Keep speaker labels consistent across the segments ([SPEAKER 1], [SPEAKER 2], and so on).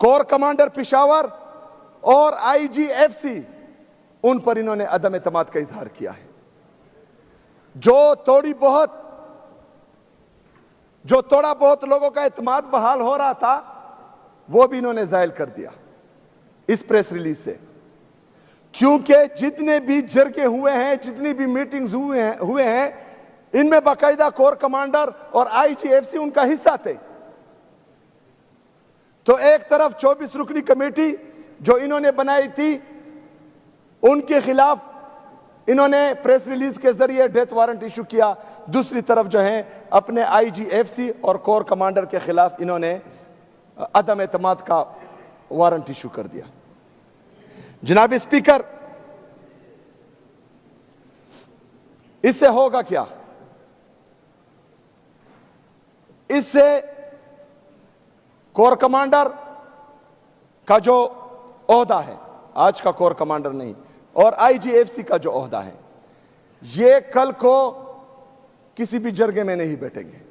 [SPEAKER 1] Core commander Peshawar और IGFC, उन पर इन्होंने अदम एतमाद का इजहार किया है। जो थोड़ा बहुत लोगों का एतमाद बहाल हो रहा था, वो भी इन्होंने जायल कर दिया इस प्रेस रिलीज से। क्योंकि जितने भी जरगे हुए हैं, जितनी भी मीटिंग्स हुए हैं, इनमें बाकायदा कोर कमांडर और IGFC उनका हिस्सा थे। तो एक तरफ 24 रुकनी कमेटी जो इन्होंने बनाई थी, उनके खिलाफ इन्होंने प्रेस रिलीज के जरिए डेथ वारंट इशू किया, दूसरी तरफ जो है अपने IGFC और कोर कमांडर के खिलाफ इन्होंने अदम एतमाद का वारंट इशू कर दिया। जनाब स्पीकर, इससे होगा क्या? इससे कोर कमांडर का जो ओहदा है, आज का कोर कमांडर नहीं, और IGFC का जो ओहदा है, ये कल को किसी भी जरगे में नहीं बैठेंगे।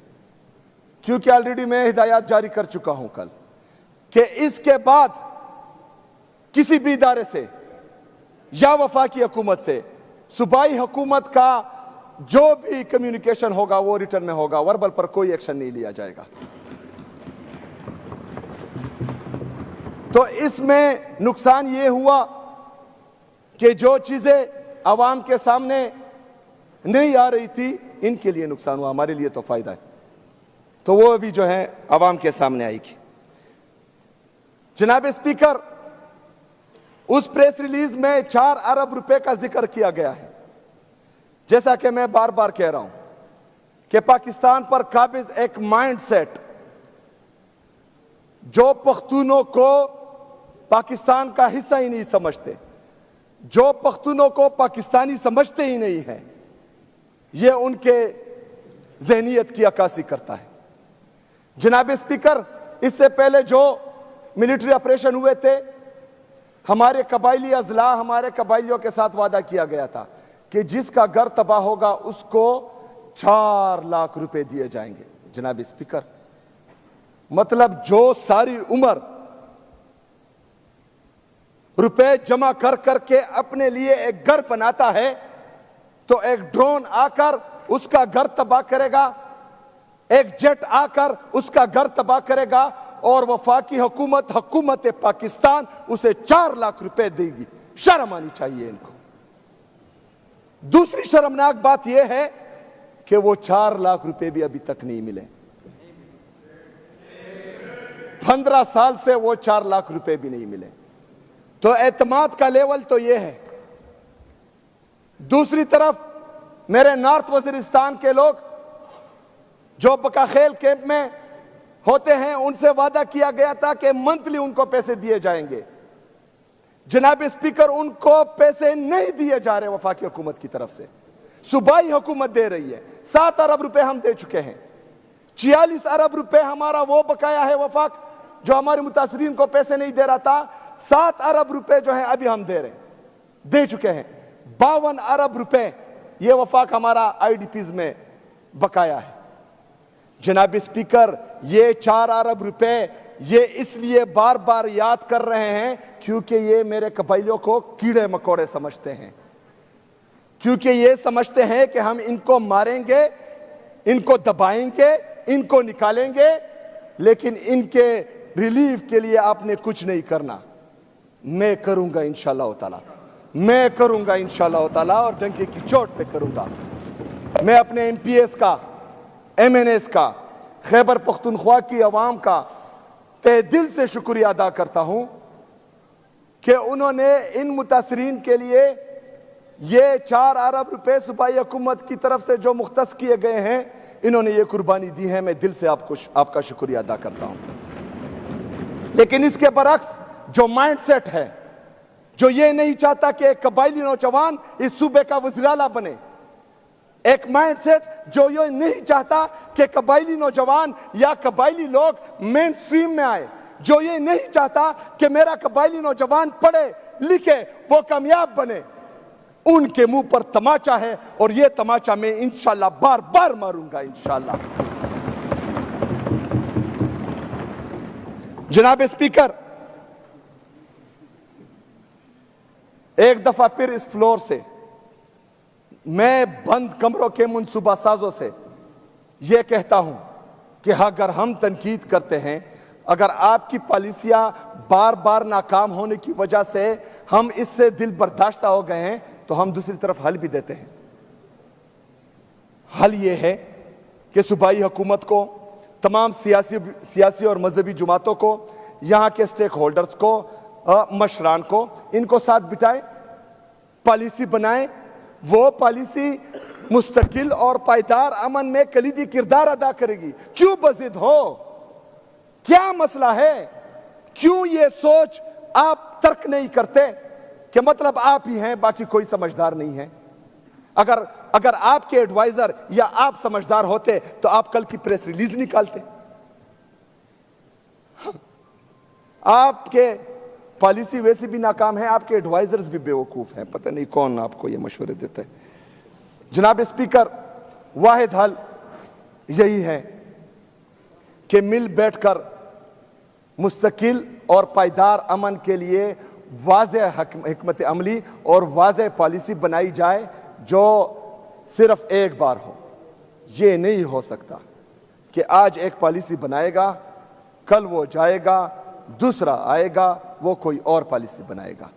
[SPEAKER 1] क्योंकि ऑलरेडी मैं हिदायत जारी कर चुका हूं कल कि इसके बाद किसी भी इदारे से या वफाकी हुकूमत से सूबाई हुकूमत का जो भी कम्युनिकेशन होगा वो रिटर्न में होगा, वर्बल पर कोई एक्शन नहीं लिया जाएगा। तो इसमें नुकसान ये हुआ कि जो चीजें आवाम के सामने नहीं आ रही थी, इनके लिए नुकसान हुआ, हमारे लिए तो फायदा है। तो वो भी जो है आवाम के सामने आएगी। जनाब स्पीकर, उस प्रेस रिलीज में 4 अरब रुपए का जिक्र किया गया है। जैसा कि मैं बार बार कह रहा हूं कि पाकिस्तान पर काबिज एक माइंडसेट, जो पख्तूनों को पाकिस्तान का हिस्सा ही नहीं समझते, जो पख्तूनों को पाकिस्तानी समझते ही नहीं है, ये उनके ज़हनियत की अक्कासी करता है। जनाब स्पीकर, इससे पहले जो मिलिट्री ऑपरेशन हुए थे, हमारे कबायली अजला, हमारे कबायलियों के साथ वादा किया गया था कि जिसका घर तबाह होगा उसको 4 लाख रुपए दिए जाएंगे। जनाब स्पीकर, मतलब जो सारी उम्र रुपए जमा कर करके अपने लिए एक घर बनाता है, तो एक ड्रोन आकर उसका घर तबाह करेगा, एक जेट आकर उसका घर तबाह करेगा, और वफाकी हुकूमत पाकिस्तान उसे 4 लाख रुपए देगी। शर्म आनी चाहिए इनको। दूसरी शर्मनाक बात यह है कि वो 4 लाख रुपए भी अभी तक नहीं मिले। 15 साल से वो 4 लाख रुपए भी नहीं मिले। तो एतमाद का लेवल तो ये है। दूसरी तरफ मेरे नॉर्थ वजीरिस्तान के लोग जो बकाखेल कैंप में होते हैं, उनसे वादा किया गया था कि मंथली उनको पैसे दिए जाएंगे। जनाब स्पीकर, उनको पैसे नहीं दिए जा रहे वफाकी हुकूमत की तरफ से, सूबाई हुकूमत दे रही है। 7 अरब रुपए हम दे चुके हैं। 46 अरब रुपए हमारा वो बकाया है वफाक, जो हमारे मुतासरीन को पैसे नहीं दे रहा था। 7 अरब रुपए जो है अभी हम दे चुके हैं। 52 अरब रुपए ये वफाक हमारा IDPs में बकाया है। जनाब स्पीकर, ये 4 अरब रुपए ये इसलिए बार बार याद कर रहे हैं क्योंकि ये मेरे कबाइलियों को कीड़े मकोड़े समझते हैं, क्योंकि ये समझते हैं कि हम इनको मारेंगे, इनको दबाएंगे, इनको निकालेंगे, लेकिन इनके रिलीफ के लिए आपने कुछ नहीं करना। मैं करूंगा इंशाअल्लाह ताला, मैं करूंगा इंशाअल्लाह ताला, और डंके की चोट पे करूंगा। मैं अपने MPS का, MNS का, खैबर पख्तूनख्वा की आवाम का तहे दिल से शुक्रिया अदा करता हूं कि उन्होंने इन मुतासरीन के लिए ये 4 अरब रुपए सूबाई हुकूमत की तरफ से जो मुख्तस किए गए हैं, इन्होंने ये कुर्बानी दी है। मैं दिल से आपका शुक्रिया अदा करता हूं। लेकिन इसके बरक्स जो माइंडसेट है, जो ये नहीं चाहता कि एक कबायली नौजवान इस सूबे का वज़ीर आला बने, एक माइंडसेट जो ये नहीं चाहता कि कबायली नौजवान या कबायली लोग मेन स्ट्रीम में आए, जो ये नहीं चाहता कि मेरा कबायली नौजवान पढ़े लिखे वो कामयाब बने, उनके मुंह पर तमाचा है। और ये तमाचा मैं इंशाल्लाह बार बार मारूंगा इंशाल्लाह। जनाब स्पीकर, ایک دفعہ پھر اس فلور سے میں بند کمروں کے منصوبہ سازوں سے یہ کہتا ہوں کہ اگر ہم تنقید کرتے ہیں، اگر آپ کی پالیسیاں بار بار ناکام ہونے کی وجہ سے ہم اس سے دل برداشتہ ہو گئے ہیں، تو ہم دوسری طرف حل بھی دیتے ہیں۔ حل یہ ہے کہ صوبائی حکومت کو، تمام سیاسی اور مذہبی جماعتوں کو، یہاں کے سٹیک ہولڈرز کو، مشران کو، ان کو ساتھ بٹھائیں، پالیسی بنائیں۔ وہ پالیسی مستقل اور پائیدار امن میں کلیدی کردار ادا کرے گی۔ کیوں بضد ہو؟ کیا مسئلہ ہے؟ کیوں یہ سوچ آپ ترک نہیں کرتے کہ مطلب آپ ہی ہیں، باقی کوئی سمجھدار نہیں ہے؟ اگر آپ کے ایڈوائزر یا آپ سمجھدار ہوتے تو آپ کل کی پریس ریلیز نکالتے۔ آپ کے پالیسی ویسی بھی ناکام ہے، آپ کے ایڈوائزرز بھی بیوقوف ہیں، پتہ نہیں کون آپ کو یہ مشورے دیتا ہے۔ جناب اسپیکر، واحد حل یہی ہے کہ مل بیٹھ کر مستقل اور پائیدار امن کے لیے واضح حکمت عملی اور واضح پالیسی بنائی جائے جو صرف ایک بار ہو۔ یہ نہیں ہو سکتا کہ آج ایک پالیسی بنائے گا، کل وہ جائے گا، دوسرا آئے گا، وہ کوئی اور پالیسی بنائے گا۔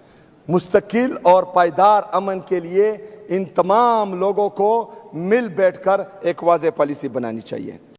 [SPEAKER 1] مستقل اور پائیدار امن کے لیے ان تمام لوگوں کو مل بیٹھ کر ایک واضح پالیسی بنانی چاہیے۔